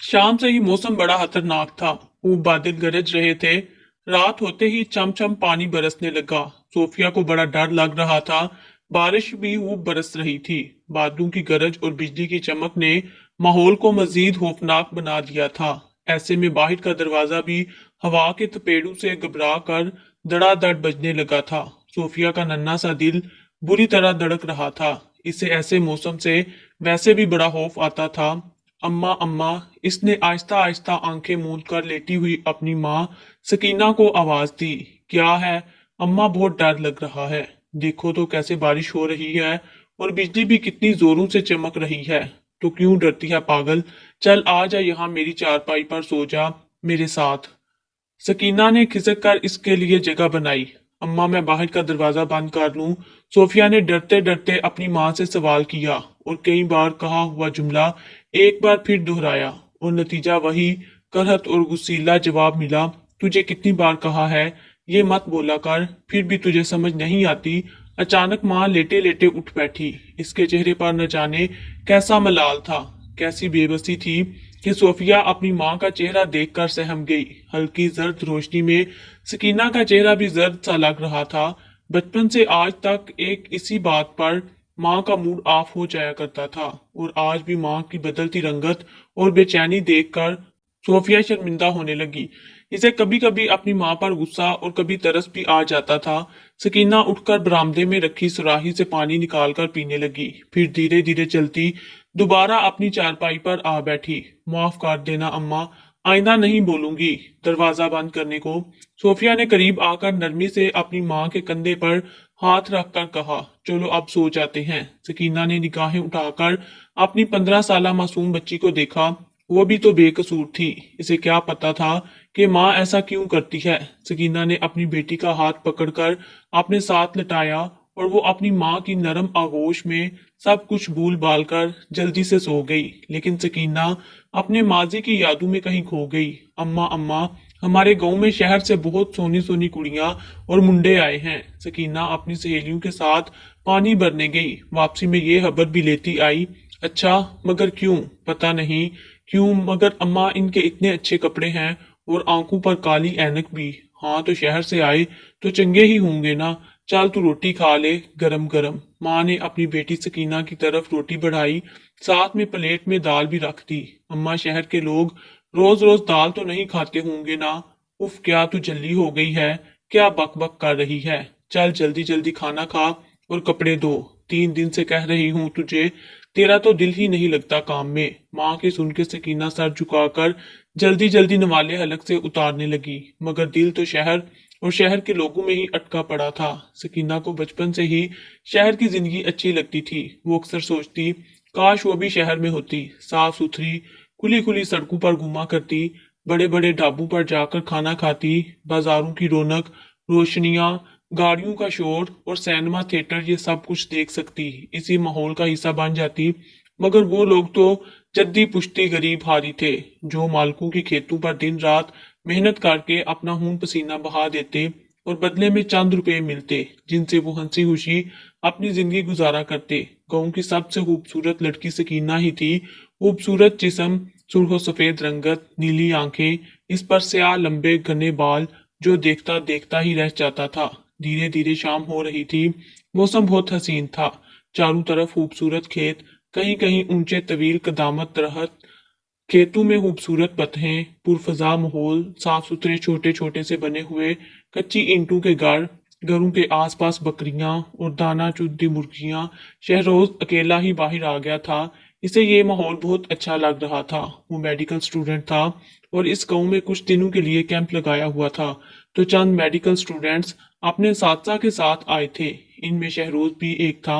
शाम से ही मौसम बड़ा खतरनाक था। खूब बादल गरज रहे थे। रात होते ही चमचम पानी बरसने लगा। सोफिया को बड़ा डर लग रहा था। बारिश भी खूब बरस रही थी। बादलों की गरज और बिजली की चमक ने माहौल को मजीद खौफनाक बना दिया था। ऐसे में बाहर का दरवाजा भी हवा के थपेड़ों से घबरा कर धड़ाधड़ बजने लगा था। सोफिया का नन्हा सा दिल बुरी तरह धड़क रहा था। इसे ऐसे मौसम से वैसे भी बड़ा खौफ आता था। अम्मा अम्मा, इसने आहिस्ता आहिस्ता आंखें मूंद कर लेटी हुई अपनी माँ सकीना को आवाज दी। क्या है अम्मा, बहुत डर लग रहा है। देखो तो कैसे बारिश हो रही है और बिजली भी कितनी जोरों से चमक रही है। तो क्यों डरती है पागल। चल आ जा यहाँ मेरी चारपाई पर सो जा मेरे साथ। सकीना ने खिसक कर इसके लिए जगह बनाई। अम्मा मैं बाहर का दरवाजा बंद कर लूं? सोफिया ने डरते डरते अपनी माँ से सवाल किया और कई बार कहा हुआ जुमला एक बार फिर दोहराया, और नतीजा वही करहत और गुस्सीला जवाब मिला। तुझे कितनी बार कहा है ये मत बोला कर, फिर भी तुझे समझ नहीं आती। अचानक माँ लेटे लेटे उठ बैठी। इसके चेहरे पर न जाने कैसा मलाल था, कैसी बेबसी थी कि सोफिया अपनी माँ का चेहरा देखकर सहम गई। हल्की जर्द रोशनी में सकीना का चेहरा भी जर्द सा लग रहा था। बचपन से आज तक एक इसी बात पर माँ का मूड ऑफ हो जाया करता था, और आज भी माँ की बदलती रंगत और बेचैनी देखकर सोफिया शर्मिंदा होने लगी। इसे कभी कभी अपनी माँ पर गुस्सा और कभी तरस भी आ जाता था। सकीना उठकर बरामदे में रखी सुराही से पानी निकालकर पीने लगी, फिर धीरे धीरे चलती दोबारा अपनी चारपाई पर आ बैठी। माफ कर देना अम्मा, आइंदा नहीं बोलूंगी। दरवाजा बंद करने को सोफिया ने करीब आकर नरमी से अपनी माँ के कंधे पर हाथ रखकर कहा, चलो अब सो जाते हैं। सकीना ने निगाहें उठाकर अपनी 15 साल मासूम बच्ची को देखा। वो भी तो बेकसूर थी। इसे क्या पता था कि माँ ऐसा क्यों करती है। सकीना ने अपनी बेटी का हाथ पकड़कर अपने साथ लटाया और वो अपनी माँ की नरम आगोश में सब कुछ भूल भाल कर जल्दी से सो गई। लेकिन सकीना अपने माजी की यादों में कहीं खो गई। अम्मा अम्मा, हमारे गांव में शहर से बहुत सोनी सोनी कुड़ियां और मुंडे आए हैं। सकीना अपनी सहेलियों के साथ पानी भरने गई। वापसी में ये खबर भी लेती आई। अच्छा, मगर क्यों? पता नहीं क्यों, मगर अम्मा इनके इतने अच्छे कपड़े हैं और आंखों पर काली ऐनक भी। हाँ तो शहर से आए तो चंगे ही होंगे ना। चल तू रोटी खा ले गरम गरम। माँ ने अपनी बेटी सकीना की तरफ रोटी बढ़ाई, साथ में प्लेट में दाल भी रख दी। अम्मा, शहर के लोग रोज रोज दाल तो नहीं खाते होंगे ना। उफ, क्या तू जल्दी हो गई है, क्या बक बक कर रही है। चल जल्दी जल्दी खाना खा और कपड़े धो। 3 दिन से कह रही हूँ तुझे, तेरा तो दिल ही नहीं लगता काम में। माँ की सुन के सकीना सर झुकाकर जल्दी जल्दी नवाले हलक से उतारने लगी, मगर दिल तो शहर और शहर के लोगों में ही अटका पड़ा था। सकीना को बचपन से ही शहर की जिंदगी अच्छी लगती थी। वो अक्सर सोचती काश वो भी शहर में होती, साफ सुथरी खुली खुली सड़कों पर घूमा करती, बड़े बड़े ढाबों पर जाकर खाना खाती, बाजारों की रौनक, रोशनियां, गाड़ियों का शोर और सिनेमा थिएटर ये सब कुछ देख सकती, इसी माहौल का हिस्सा बन जाती। मगर वो लोग तो जद्दी पुश्ती गरीब हारी थे, जो मालकों की खेतों पर दिन रात मेहनत करके अपना खून पसीना बहा देते और बदले में चंद रुपए मिलते, जिनसे वो हंसी खुशी अपनी जिंदगी गुजारा करते। गांव की सबसे खूबसूरत लड़की सकीना ही थी। खूबसूरत जिस्म, सुर्ख सफेद रंगत, नीली आंखें, इस पर स्याह लंबे घने बाल, जो देखता देखता ही रह जाता था। धीरे धीरे शाम हो रही थी। मौसम बहुत हसीन था। चारों तरफ खूबसूरत खेत, कहीं कहीं ऊंचे तवील कदामत दरख्त, खेतों में खूबसूरत पत्तें, पुरफजा माहौल, साफ सुथरे छोटे छोटे से बने हुए कच्ची ईंटों के घर, घरों के आसपास बकरियां और दाना चुगती मुर्गियां। शहरोज अकेला ही बाहर आ गया था। इसे ये माहौल बहुत अच्छा लग रहा था। वो मेडिकल स्टूडेंट था और इस गांव में कुछ दिनों के लिए कैंप लगाया हुआ था। तो चंद मेडिकल स्टूडेंट्स अपने साथसा के साथ आए थे। इनमें शहरोज भी एक था।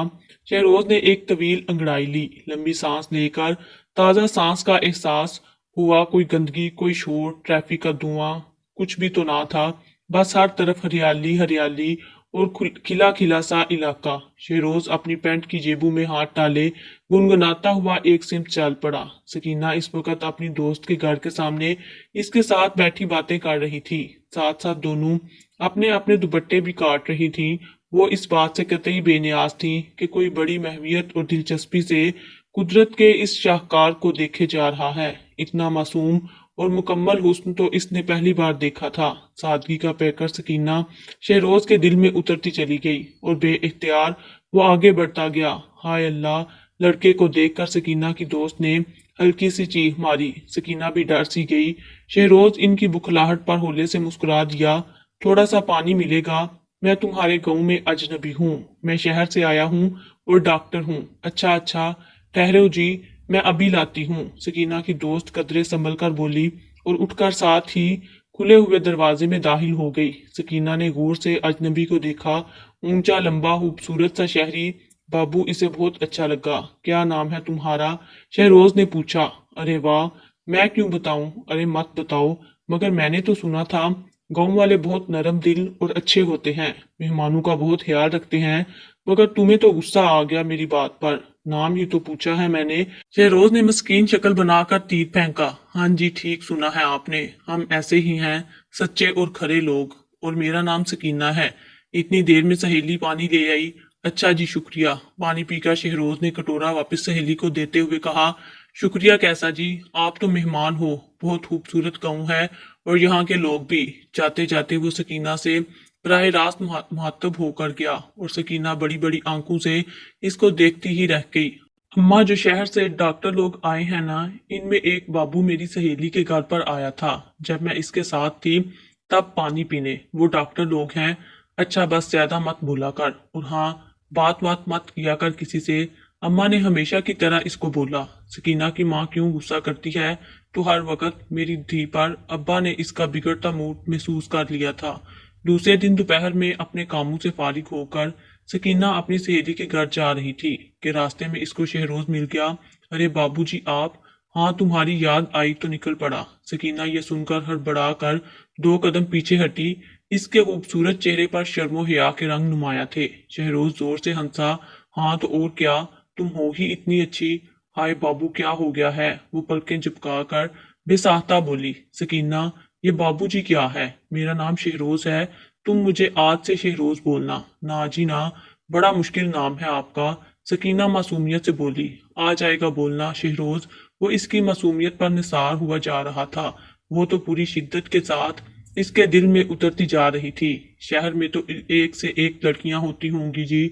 शहरोज ने एक तवील अंगड़ाई ली, लंबी सांस लेकर ताजा सांस का एहसास हुआ। कोई गंदगी, कोई शोर, ट्रैफिक का धुआं कुछ भी तो ना था। बस हर तरफ हरियाली हरियाली और खिला खिला सा इलाका। शेरोज अपनी पैंट की जेबों में हाथ डाले गुनगुनाता हुआ एक सिमत चल पड़ा। सकीना इस वक्त अपनी दोस्त के घर के सामने इसके साथ बैठी बातें कर रही थी। साथ साथ दोनों अपने अपने दुपट्टे भी काट रही थी। वो इस बात से कतई बेनियाज थी कि कोई बड़ी महवियत और दिलचस्पी से कुदरत के इस शाहकार को देखे जा रहा है। इतना मासूम और मुकम्मल हुस्न तो इसने पहली बार देखा था। सादगी का पैकर सकीना शहरोज के दिल में उतरती चली गई और बेइख्तियार वो आगे बढ़ता गया। हाय अल्लाह! लड़के को देखकर सकीना की दोस्त ने हल्की सी चीख मारी। सकीना भी डर सी गई। शहरोज इनकी बुखलाहट पर होले से मुस्कुरा दिया। थोड़ा सा पानी मिलेगा? मैं तुम्हारे गांव में अजनबी हूँ। मैं शहर से आया हूँ और डॉक्टर हूँ। अच्छा अच्छा, ठहरो जी, मैं अभी लाती हूँ। सकीना की दोस्त कदरे संभल कर बोली और उठकर साथ ही खुले हुए दरवाजे में दाखिल हो गई। सकीना ने गौर से अजनबी को देखा। ऊंचा लंबा खूबसूरत सा शहरी। बाबू, इसे बहुत अच्छा लगा। क्या नाम है तुम्हारा? शहरोज ने पूछा। अरे वाह! मैं क्यों बताऊं? अरे मत बताओ। मगर मैंने तो सुना था गांव वाले बहुत नरम दिल और अच्छे होते हैं, मेहमानों का बहुत ख्याल रखते हैं। मगर तुम्हें तो गुस्सा आ गया मेरी बात पर। नाम ही तो पूछा है मैंने। शहरोज ने मस्कीन शक्ल बनाकर तीर फेंका। हाँ जी, ठीक सुना है आपने। हम ऐसे ही हैं, सच्चे और खरे लोग। और मेरा नाम सकीना है। इतनी देर में सहेली पानी ले आई। अच्छा जी, शुक्रिया। पानी पीकर शहरोज ने कटोरा वापस सहेली को देते हुए कहा, शुक्रिया कैसा जी, आप तो मेहमान हो। बहुत खूबसूरत गांव है और यहाँ के लोग भी। जाते जाते वो सकीना से बराह रास्त मुहातब होकर गया और सकीना बड़ी बड़ी आंखों से इसको देखती ही रह गई। अम्मा, जो शहर से डॉक्टर लोग आए हैं ना, इनमें एक बाबू मेरी सहेली के घर पर आया था जब मैं इसके साथ थी, तब पानी पीने। वो डॉक्टर लोग हैं। अच्छा, बस ज्यादा मत बोला कर। और हाँ, बात बात मत किया कर किसी से। अम्मा ने हमेशा की तरह इसको बोला। सकीना की माँ क्यों गुस्सा करती है तो हर वक्त मेरी धी पर। अब्बा ने इसका बिगड़ता मूड महसूस कर लिया था। दूसरे दिन दोपहर में अपने कामों से फारिग होकर सकीना अपनी सहेली के घर जा रही थी कि रास्ते में इसको शहरोज मिल गया। अरे बाबूजी आप! हाँ, तुम्हारी याद आई तो निकल पड़ा। सकीना ये सुनकर हड़बड़ा कर 2 कदम पीछे हटी। इसके खूबसूरत चेहरे पर शर्मो हया के रंग नुमाया थे। शहरोज जोर से हंसा। हाँ तो और क्या, तुम हो ही इतनी अच्छी। हाय बाबू, क्या हो गया है? वो पलकें झपका कर बेसाहता बोली। सकीना, ये बाबूजी क्या है? मेरा नाम शहरोज है। तुम मुझे आज से शहरोज बोलना। ना जी ना, बड़ा मुश्किल नाम है आपका। सकीना मासूमियत से बोली। आ जाएगा बोलना शहरोज। वो इसकी मासूमियत पर निसार हुआ जा रहा था। वो तो पूरी शिद्दत के साथ इसके दिल में उतरती जा रही थी। शहर में तो एक से एक लड़कियां होती होंगी जी,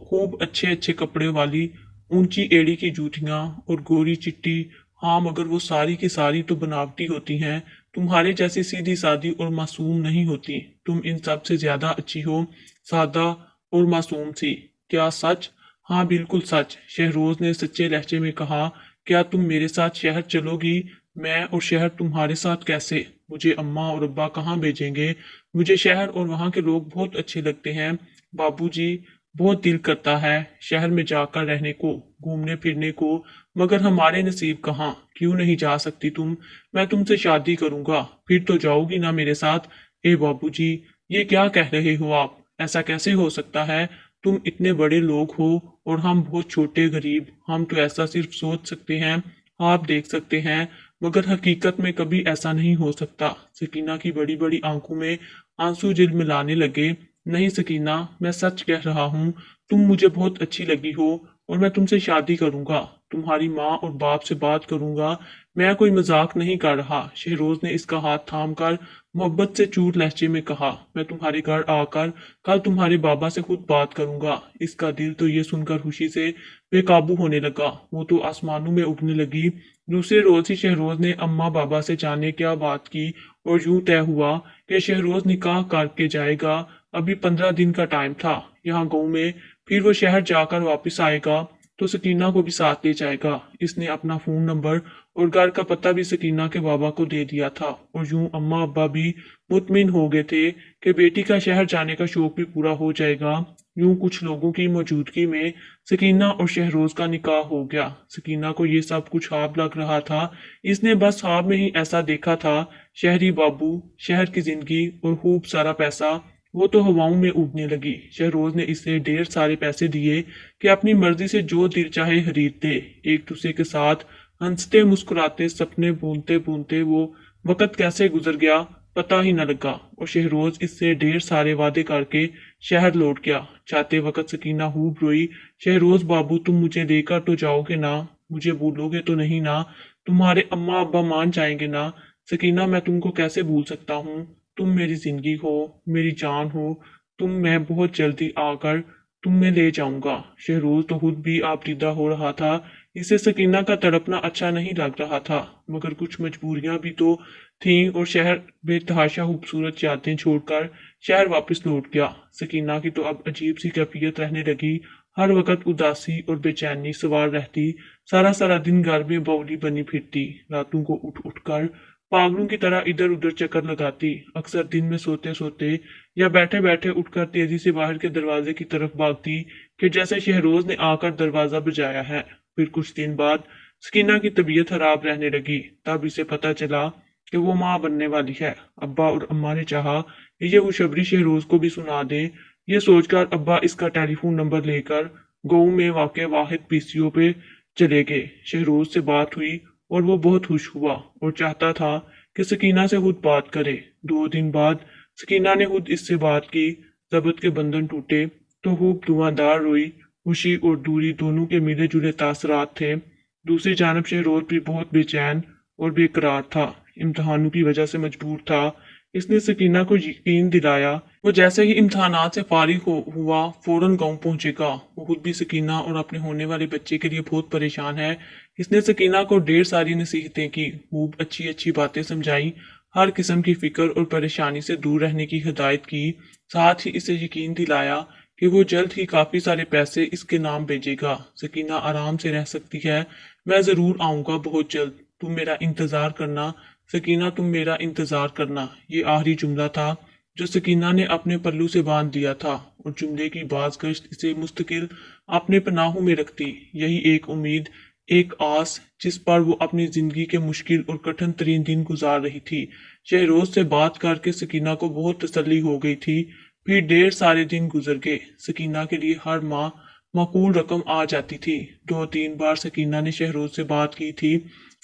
खूब अच्छे अच्छे कपड़े वाली, ऊंची एड़ी की जूतियां और गोरी चिट्टी। हाँ, मगर वो सारी की सारी तो बनावटी होती हैं। तुम्हारे जैसी सीधी सादी और मासूम नहीं होती। तुम इन सब से ज्यादा अच्छी हो, सादा और मासूम सी। क्या सच? हाँ बिल्कुल सच, शहरोज ने सच्चे लहजे में कहा। क्या तुम मेरे साथ शहर चलोगी? मैं और शहर तुम्हारे साथ कैसे? मुझे अम्मा और अब्बा कहाँ भेजेंगे? मुझे शहर और वहाँ के लोग बहुत अच्छे लगते हैं बाबूजी। बहुत दिल करता है शहर में जाकर रहने को, घूमने फिरने को। मगर हमारे नसीब कहाँ। क्यों नहीं जा सकती तुम? मैं तुमसे शादी करूंगा, फिर तो जाओगी ना मेरे साथ? ए बाबूजी, ये क्या कह रहे हो आप? ऐसा कैसे हो सकता है? तुम इतने बड़े लोग हो और हम बहुत छोटे गरीब। हम तो ऐसा सिर्फ सोच सकते हैं, आप देख सकते हैं, मगर हकीकत में कभी ऐसा नहीं हो सकता। सकीना की बड़ी बड़ी आंखों में आंसू झिलमिलाने लगे। नहीं सकीना, मैं सच कह रहा हूँ। तुम मुझे बहुत अच्छी लगी हो और मैं तुमसे शादी करूंगा। तुम्हारी माँ और बाप से बात करूंगा। मैं कोई मजाक नहीं कर रहा। शहरोज ने इसका हाथ थाम कर मोहब्बत से चूर लहजे में कहा। मैं तुम्हारे घर आकर कल तुम्हारे बाबा से खुद बात करूंगा। इसका दिल तो ये सुनकर खुशी से बेकाबू होने लगा। वो तो आसमानों में उड़ने लगी। दूसरे रोज ही शहरोज ने अम्मा बाबा से जाने क्या बात की और यूं तय हुआ कि शहरोज निकाह करके जाएगा। अभी 15 दिन का टाइम था यहाँ गाँव में। फिर वो शहर जाकर वापस आएगा तो सकीना को भी साथ ले जाएगा। इसने अपना फोन नंबर और घर का पता भी सकीना के बाबा को दे दिया था। और यूं अम्मा अब्बा भी मुतमिन हो गए थे कि बेटी का शहर जाने का शौक भी पूरा हो जाएगा। यूं कुछ लोगों की मौजूदगी में सकीना और शहरोज का निकाह हो गया। सकीना को ये सब कुछ ख्वाब लग रहा था। इसने बस ख्वाब में ही ऐसा देखा था। शहरी बाबू, शहर की जिंदगी और खूब सारा पैसा। वो तो हवाओं में उड़ने लगी। शहरोज ने इसे ढेर सारे पैसे दिए कि अपनी मर्जी से जो दिल चाहे खरीद दे। एक दूसरे के साथ हंसते मुस्कुराते सपने बुनते बुनते वो वक्त कैसे गुजर गया पता ही न लगा। और शहरोज इससे ढेर सारे वादे करके शहर लौट गया। जाते वक्त सकीना खूब रोई। शहरोज बाबू, तुम मुझे लेकर तो जाओगे ना? मुझे भूलोगे तो नहीं ना? तुम्हारे अम्मा अब्बा मान जाएंगे ना? सकीना, मैं तुमको कैसे भूल सकता हूँ? तुम मेरी जिंदगी हो, मेरी जान हो। मैं बहुत जल्दी आकर तुम्हें ले जाऊंगा। शहरोज तो खुद भी आपदीदा हो रहा था। इसे सकीना का तड़पना अच्छा नहीं लग रहा था, मगर कुछ मजबूरियां भी तो थीं और शहर बेतहाशा खूबसूरत यादें छोड़कर शहर वापस लौट गया। सकीना की तो अब अजीब सी कैफियत रहने लगी। हर वक्त उदासी और बेचैनी सवार रहती। सारा सारा दिन घर में बावली बनी फिरती। रातों को उठ उठ कर पागलों की तरह इधर उधर चक्कर लगाती। अक्सर दिन में सोते सोते या बैठे बैठे उठकर तेजी से बाहर के दरवाजे की तरफ भागती कि जैसे शहरोज ने आकर दरवाजा बजाया है। फिर कुछ दिन बाद सकीना की तबीयत खराब रहने लगी। तब इसे पता चला कि वो माँ बनने वाली है। अब्बा और अम्मा ने चाहा कि ये खुशखबरी शहरोज को भी सुना दे। ये सोचकर अब्बा इसका टेलीफोन नंबर लेकर गाँव में वाक़ वाहिद पीसीओ पे चले गए। शहरोज से बात हुई और वो बहुत खुश हुआ और चाहता था कि सकीना से खुद बात करे। 2 दिन बाद सकीना ने खुद इससे बात की। जबत के बंधन टूटे तो खूब धुआंधार रोई। खुशी और दूरी दोनों के मिले जुले तासरात थे। दूसरी जानब शहरोज भी बहुत बेचैन और बेकरार था। इम्तहानों की वजह से मजबूर था। इसने सकीना को यकीन दिलाया वो जैसे ही इम्तहानात से फारिग हुआ फौरन गांव पहुंचेगा। वो खुद भी सकीना और अपने होने वाले बच्चे के लिए बहुत परेशान है। इसने सकीना को ढेर सारी नसीहतें की, खूब अच्छी अच्छी बातें समझाई, हर किस्म की फिक्र और परेशानी से दूर रहने की हिदायत की। साथ ही इसे यकीन दिलाया कि वो जल्द ही काफी सारे पैसे इसके नाम भेजेगा। सकीना आराम से रह सकती है। मैं जरूर आऊंगा बहुत जल्द। तुम मेरा इंतजार करना। सकीना, तुम मेरा इंतजार करना। ये आखिरी जुमला था जो सकीना ने अपने पल्लू से बांध दिया था और जुमले की बाज़गश्त इसे मुस्तकिल अपने पनाहों में रखती। यही एक उम्मीद, एक आस जिस पर वो अपनी जिंदगी के मुश्किल और कठिन तरीन दिन गुजार रही थी। शहरोज से बात करके सकीना को बहुत तसल्ली हो गई थी। फिर ढेर सारे दिन गुजर गए। सकीना के लिए हर माह माकूल रकम आ जाती थी। 2-3 बार सकीना ने शहरोज से बात की थी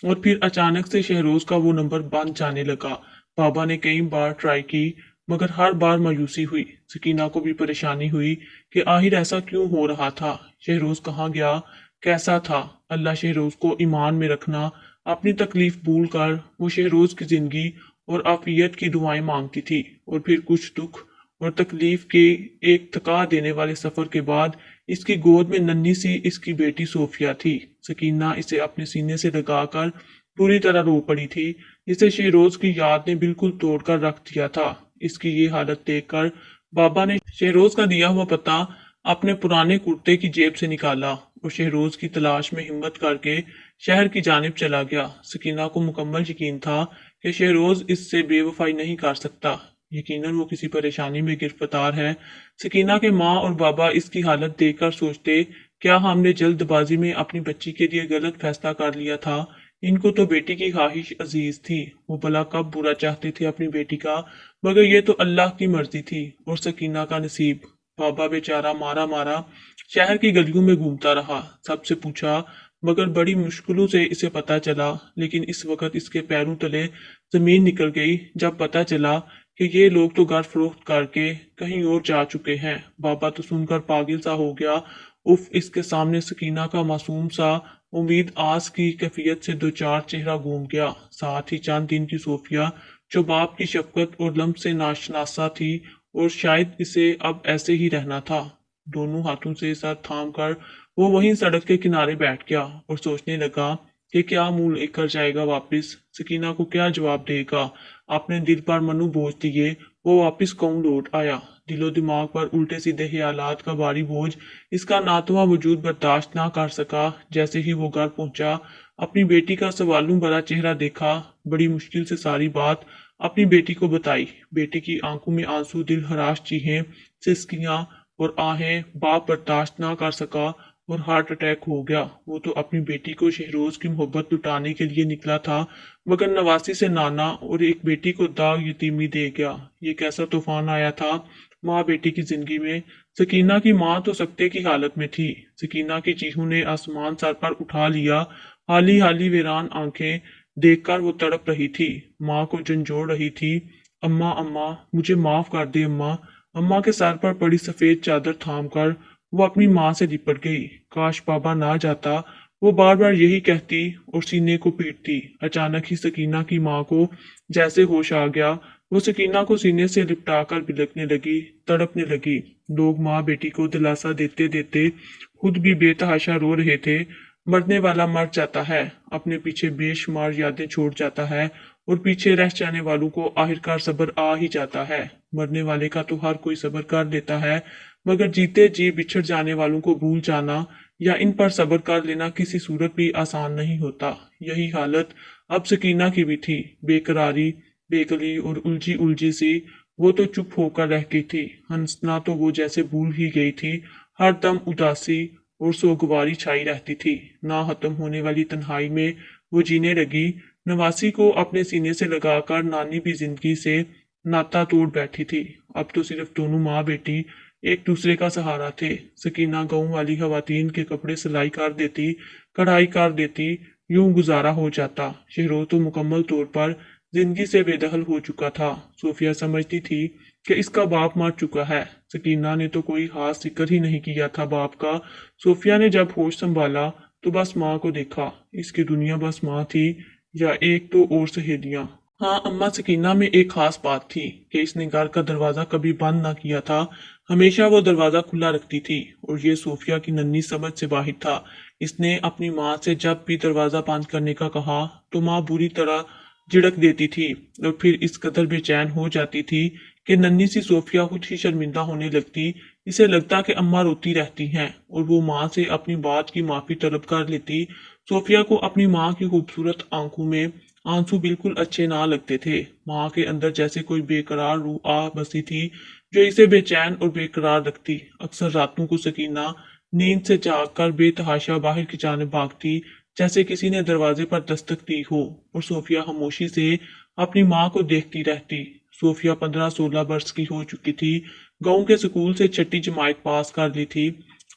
और फिर अचानक से शहरोज का वो नंबर बंद जाने लगा। बाबा ने कई बार ट्राई की, मगर हर बार मायूसी हुई। सकीना को भी परेशानी हुई कि आखिर ऐसा क्यों हो रहा था। शहरोज कहाँ गया, कैसा था? अल्लाह शहरोज को ईमान में रखना। अपनी तकलीफ भूल कर वो शहरोज की जिंदगी और आफियत की दुआएं मांगती थी। और फिर कुछ दुख और तकलीफ के एक थका देने वाले सफर के बाद इसकी गोद में नन्ही सी इसकी बेटी सोफिया थी। सकीना इसे अपने सीने से लगाकर पूरी तरह रो पड़ी थी। इसे शहरोज की याद ने बिल्कुल तोड़कर रख दिया था। इसकी ये हालत देखकर बाबा ने शहरोज का दिया हुआ पता अपने पुराने कुर्ते की जेब से निकाला और शहरोज की तलाश में हिम्मत करके शहर की जानिब चला गया। सकीना को मुकम्मल यकीन था कि शहरोज इससे बेवफाई नहीं कर सकता। यकीनन वो किसी परेशानी में गिरफ्तार है। सकीना के माँ और बाबा इसकी हालत देखकर सोचते, क्या हमने जल्दबाजी में अपनी बच्ची के लिए गलत फैसला कर लिया था? इनको तो बेटी की ख्वाहिश अजीज थी। वो भला कब बुरा चाहते थे अपनी बेटी का, मगर ये तो अल्लाह की मर्जी थी और सकीना का नसीब। बाबा बेचारा मारा मारा शहर की गलियों में घूमता रहा, सबसे पूछा, मगर बड़ी मुश्किलों से इसे पता चला। लेकिन इस वक्त इसके पैरों तले जमीन निकल गई जब पता चला कि ये लोग तो घर फरोख्त करके कहीं और जा चुके हैं। बाबा तो सुनकर पागल सा हो गया। उफ, इसके सामने सकीना का मासूम सा उम्मीद आस की कैफियत से दो चार चेहरा घूम गया। साथ ही चंद दिन की सोफिया जो बाप की शफकत और लम्ब से नाशनासा थी और शायद इसे अब ऐसे ही रहना था। दोनों हाथों से सर थाम कर वो वहीं सड़क के किनारे बैठ गया और सोचने लगा कि क्या मुंह लेकर जाएगा वापस। सकीना को क्या जवाब देगा। अपने दिल पर मनु बोझ दिए वो वापस कौन लौट आया। दिलो दिमाग पर उल्टे सीधे ख्यालात का भारी बोझ इसका नातवा वजूद बर्दाश्त ना कर सका। जैसे ही वो घर पहुंचा, अपनी बेटी का सवालों भरा चेहरा देखा, बड़ी मुश्किल से सारी बात अपनी बेटी को बताई। बेटी की आंखों में आंसू, दिल हराश चीखें, सिसकियां और आहें बाप बर्दाश्त ना कर सका और हार्ट अटैक हो गया। वो तो अपनी बेटी को शहरोज की मोहब्बत लुटाने के लिए निकला था, मगर नवासी से नाना और एक बेटी को दाग यतीमी दे गया। ये कैसा तूफान आया था माँ बेटी की जिंदगी में। सकीना की माँ तो सकते की हालत में थी। सकीना की चीखों ने आसमान सर पर उठा लिया। हाली हाली वीरान आंखें देखकर वो तड़प रही थी, माँ को झंझोड़ रही थी। अम्मा, अम्मा, मुझे माफ कर दे अम्मा। अम्मा के सर पर पड़ी सफेद चादर थाम कर वो अपनी माँ से लिपट गई। काश बाबा ना जाता, वो बार बार यही कहती और सीने को पीटती। अचानक ही सकीना की माँ को जैसे होश आ गया। वो सकीना को सीने से लिपटाकर बिलखने लगी, तड़पने लगी। लोग माँ बेटी को दिलासा देते देते खुद भी बेतहाशा रो रहे थे। मरने वाला मर जाता है, अपने पीछे बेशुमार यादें छोड़ जाता है और पीछे रह जाने वालों को आखिरकार सब्र आ ही जाता है। मरने वाले का तो हर कोई सब्र कर लेता है, मगर जीते जी बिछड़ जाने वालों को भूल जाना या इन पर सब्र कर लेना किसी सूरत भी आसान नहीं होता। यही हालत अब सकीना की भी थी। बेकरारी, बेकली और उलझी उलझी सी वो तो चुप होकर रह गई थी। हंसना तो वो जैसे भूल ही गई थी। हर दम उदासी और सोगवारी छाई रहती थी। ना खत्म होने वाली तन्हाई में वो जीने लगी। नवासी को अपने सीने से लगाकर नानी भी जिंदगी से नाता तोड़ बैठी थी। अब तो सिर्फ दोनों माँ बेटी एक दूसरे का सहारा थे। सकीना गांव वाली खवातीन के कपड़े सिलाई कर देती, कढ़ाई कर देती, यूं गुजारा हो जाता। शहरों तो मुकम्मल तौर पर जिंदगी से बेदखल हो चुका था। सूफिया समझती थी कि इसका बाप मर चुका है। सकीना ने तो कोई खास जिक्र ही नहीं किया था बाप का। सूफिया ने जब होश संभाला तो बस माँ को देखा। इसकी दुनिया बस माँ थी या एक तो और सहेलियां। हाँ, अम्मा सकीना में एक खास बात थी कि इसने घर का दरवाजा कभी बंद ना किया था। हमेशा वो दरवाजा खुला रखती थी और ये सूफिया की नन्ही समझ से बाहर था। इसने अपनी माँ से जब भी दरवाजा बंद करने का कहा तो माँ बुरी तरह झिड़क देती थी और फिर इस कदर बेचैन हो जाती थी कि नन्ही सी सोफिया खुद ही शर्मिंदा होने लगती। इसे लगता कि अम्मा रोती रहती हैं और वो माँ से अपनी बात की माफी तलब कर लेती। सोफिया को अपनी माँ की खूबसूरत आंखों में आंसू बिल्कुल अच्छे ना लगते थे। माँ के अंदर जैसे कोई बेकरार रूह आ बसी थी जो इसे बेचैन और बेकरार रखती। अक्सर रातों को सकीना नींद से जागकर बेतहाशा बाहर की जाने भागती, जैसे किसी ने दरवाजे पर दस्तक दी हो, और सोफिया खामोशी से अपनी माँ को देखती रहती। सोफिया 15-16 वर्ष की हो चुकी थी। गांव के स्कूल से छठी जमात पास कर ली थी।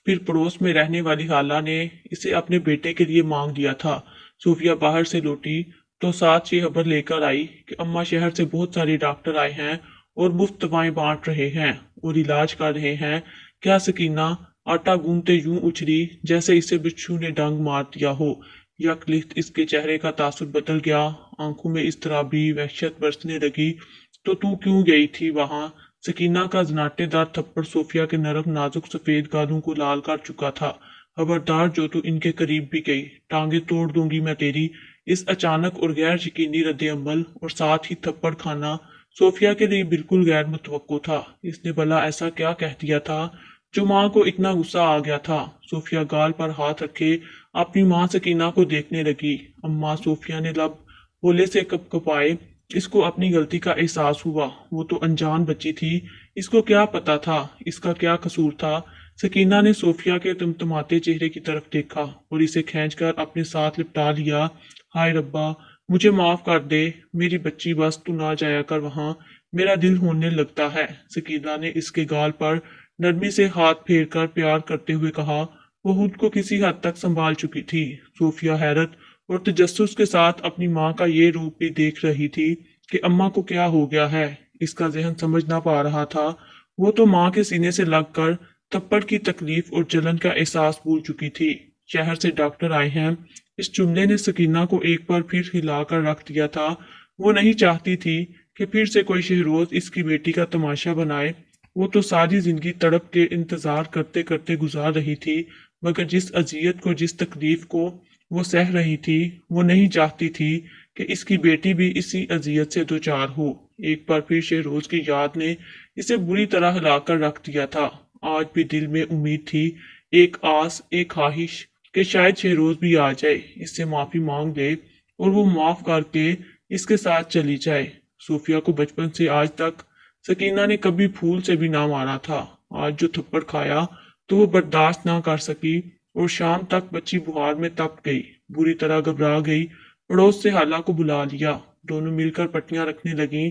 फिर पड़ोस में रहने वाली खाला ने इसे अपने बेटे के लिए मांग लिया था। सोफिया बाहर से लौटी तो साथ ये खबर लेकर आई कि अम्मा शहर से बहुत सारे डॉक्टर आए हैं और मुफ्त दवाएं बांट रहे हैं और इलाज कर रहे हैं। क्या सकीना आटा गूंथते यूं उछली जैसे इसे बिच्छू ने डंग मार दिया हो। यकलिख्त इसके चेहरे का तासुर बदल गया। आंखों में इस्तराबी वहशत बरसने लगी। तो तू क्यों गई थी वहां? सकीना का जनाटेदार थप्पड़ सोफिया के नरम नाजुक सफेद गालों को लाल कर चुका था। खबरदार जो तू इनके करीब भी गई, टांगे तोड़ दूंगी मैं तेरी। इस अचानक और गैर यकीनी रद्द अमल और साथ ही थप्पड़ खाना सोफिया के लिए बिल्कुल गैर मुतवक्को था। इसने भला ऐसा क्या कह दिया था जो माँ को इतना गुस्सा आ गया था? सोफिया गाल पर हाथ रखे अपनी माँ सकीना को देखने लगी। अम्मा, सोफिया ने लब होले से कपकपाए। इसको अपनी गलती का एहसास हुआ। वो तो अनजान बच्ची थी, इसको क्या पता था इसका क्या कसूर था। सकीना ने सोफिया के तमतमाते चेहरे की तरफ देखा और इसे खींचकर अपने साथ लिपटा लिया। हाय रब्बा, मुझे माफ कर दे मेरी बच्ची, बस तू ना जाया कर वहां, मेरा दिल होने लगता है। सकीना ने इसके गाल पर नरमी से हाथ फेर कर प्यार करते हुए कहा। वो खुद को किसी हद तक संभाल चुकी थी। सोफिया हैरत और तजस्सुस के साथ अपनी माँ का ये रूप भी देख रही थी कि अम्मा को क्या हो गया है। इसका जहन समझ ना पा रहा था। वो तो माँ के सीने से लगकर थप्पड़ की तकलीफ और जलन का एहसास भूल चुकी थी। शहर से डॉक्टर आए हैं, इस जुमले ने सकीना को एक बार फिर हिलाकर रख दिया था। वो नहीं चाहती थी कि फिर से कोई शहरोज इसकी बेटी का तमाशा बनाए। वो तो सारी जिंदगी तड़प के इंतजार करते करते गुजार रही थी, मगर जिस अजियत को, जिस तकलीफ को वो सह रही थी, वो नहीं चाहती थी कि इसकी बेटी भी इसी अजियत से दो चार हो। एक बार फिर शहरोज की याद ने इसे बुरी तरह हिलाकर रख दिया था। आज भी दिल में उम्मीद थी, एक आस, एक ख्वाहिश कि शायद शहरोज भी आ जाए, इससे माफी मांग ले और वो माफ करके इसके साथ चली जाए। सूफिया को बचपन से आज तक सकीना ने कभी फूल से भी ना मारा था। आज जो थप्पड़ खाया तो वो बर्दाश्त ना कर सकी और शाम तक बच्ची बुखार में तप गई, बुरी तरह घबरा गई। पड़ोस से हाला को बुला लिया। दोनों मिलकर पट्टियां रखने लगी।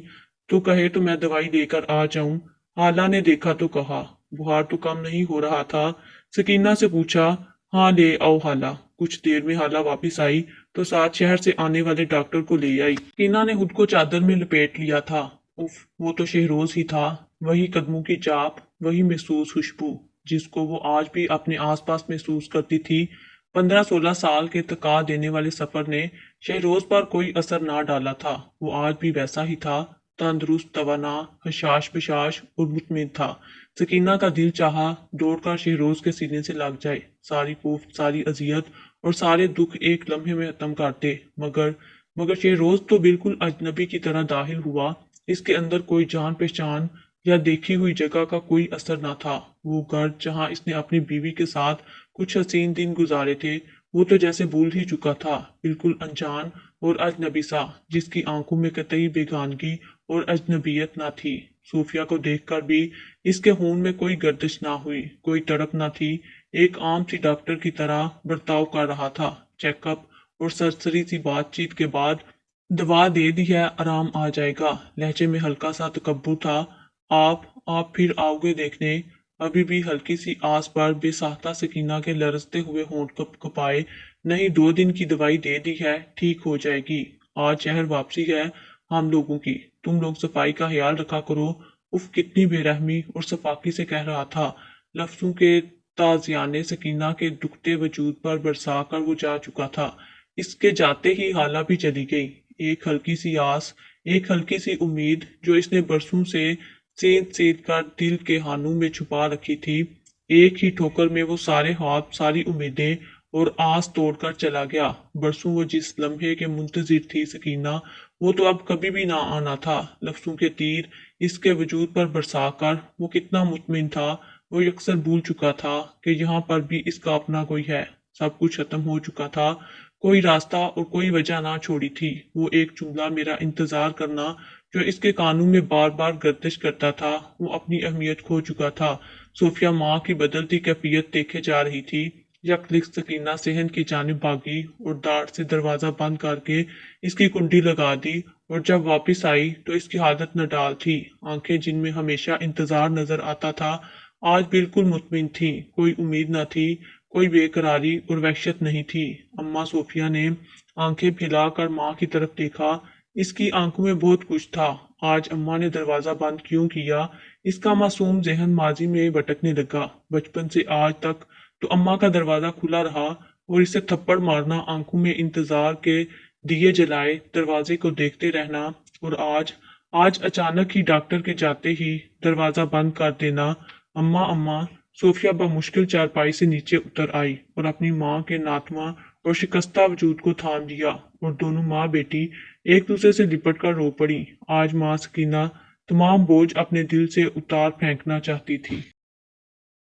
तो कहे तो मैं दवाई लेकर आ जाऊं? हाला ने देखा तो कहा। बुखार तो कम नहीं हो रहा था। सकीना से पूछा, हाँ ले आओ हाला। कुछ देर में हाला वापस आई तो साथ शहर से आने वाले डॉक्टर को ले आई। सकीना ने खुद को चादर में लपेट लिया था। उफ, वो तो शहरोज ही था। वही कदमों की चाप, वही महसूस खुशबू जिसको वो आज भी अपने आसपास महसूस करती थी। 15-16 سال کے تکا دینے والے سفر نے شہروز پر کوئی اثر نہ ڈالا تھا۔ وہ آج بھی ویسا ہی تھا، تندرست، توانا، حشاش بشاش اور مطمئن تھا۔ سکینہ کا دل چاہا دوڑ کر شہروز کے سینے سے لگ جائے، ساری کوفت، ساری اذیت اور سارے دکھ ایک لمحے میں ختم کرتے، مگر شہروز تو بالکل اجنبی کی طرح داخل ہوا۔ اس کے اندر کوئی جان پہچان یا دیکھی ہوئی جگہ کا کوئی اثر نہ تھا۔ وہ گھر جہاں اس نے اپنی بیوی کے ساتھ کچھ حسین دن گزارے تھے، وہ تو جیسے بھول ہی چکا تھا، بالکل انجان اور اجنبی سا، جس کی آنکھوں میں قطعی بیگانگی اور اجنبیت نہ تھی۔ صوفیہ کو دیکھ کر بھی اس کے خون میں کوئی گردش نہ ہوئی، کوئی تڑپ نہ تھی۔ ایک عام سی ڈاکٹر کی طرح برتاؤ کر رہا تھا۔ چیک اپ اور سرسری سی بات چیت کے بعد دوا دے دی ہے، آرام آ جائے گا۔ لہجے میں ہلکا سا تکبر تھا۔ آپ پھر آؤ گے دیکھنے؟ ابھی بھی ہلکی سی آس پر بے ساختہ سکینہ کے لرزتے ہوئے ہونٹ کپ کپائے۔ نہیں، 2 دن کی دوائی دے دی ہے، ٹھیک ہو جائے گی۔ آج شہر واپسی ہے ہم لوگوں کی، تم لوگ صفائی کا خیال رکھا کرو۔ اف، کتنی بے رحمی اور صفاقی سے کہہ رہا تھا۔ لفظوں کے تازیانے سکینہ کے دکھتے وجود پر برسا کر وہ جا چکا تھا۔ اس کے جاتے ہی حالہ بھی چلی گئی۔ ایک ہلکی سی آس، ایک ہلکی سی امید جو اس نے برسوں سے سینت سینت کر دل کے ہانوں میں چھپا رکھی تھی، ایک ہی ٹھوکر میں وہ سارے خواب، ساری امیدیں اور آس توڑ کر چلا گیا۔ برسوں وہ جس لمحے کے منتظر تھی سکینہ، وہ تو اب کبھی بھی نہ آنا تھا۔ لفظوں کے تیر اس کے وجود پر برسا کر وہ کتنا مطمئن تھا، وہ یکسر بھول چکا تھا کہ یہاں پر بھی اس کا اپنا کوئی ہے۔ سب کچھ ختم ہو چکا تھا، کوئی راستہ اور کوئی وجہ نہ چھوڑی تھی۔ وہ ایک جملہ، میرا انتظار کرنا، جو اس کے کانوں میں بار بار گردش کرتا تھا، وہ اپنی اہمیت کھو چکا تھا۔ صوفیہ ماں کی بدلتی کیفیت دیکھے جا رہی تھی۔ یک سکینہ صحن کی جانب بھاگی اور ڈاٹ سے دروازہ بند کر کے اس کی کنڈی لگا دی، اور جب واپس آئی تو اس کی حالت نڈال تھی۔ آنکھیں جن میں ہمیشہ انتظار نظر آتا تھا، آج بالکل مطمئن تھیں۔ کوئی امید نہ تھی، کوئی بے قراری اور وحشت نہیں تھی۔ اماں صوفیہ نے آنکھیں پھیلا کر ماں کی طرف دیکھا۔ اس کی آنکھوں میں بہت کچھ تھا۔ آج اماں نے دروازہ بند کیوں کیا؟ اس کا معصوم ذہن ماضی میں بھٹکنے لگا۔ بچپن سے آج تک تو اماں کا دروازہ کھلا رہا اور اسے تھپڑ مارنا، آنکھوں میں انتظار کے دیے جلائے دروازے کو دیکھتے رہنا، اور آج اچانک ہی ڈاکٹر کے جاتے ہی دروازہ بند کر دینا۔ اماں صوفیہ بمشکل چارپائی سے نیچے اتر آئی اور اپنی ماں کے ناتواں اور شکستہ وجود کو تھام لیا، اور دونوں ماں بیٹی ایک دوسرے سے لپٹ کر رو پڑی۔ آج ماں سکینہ تمام بوجھ اپنے دل سے اتار پھینکنا چاہتی تھی۔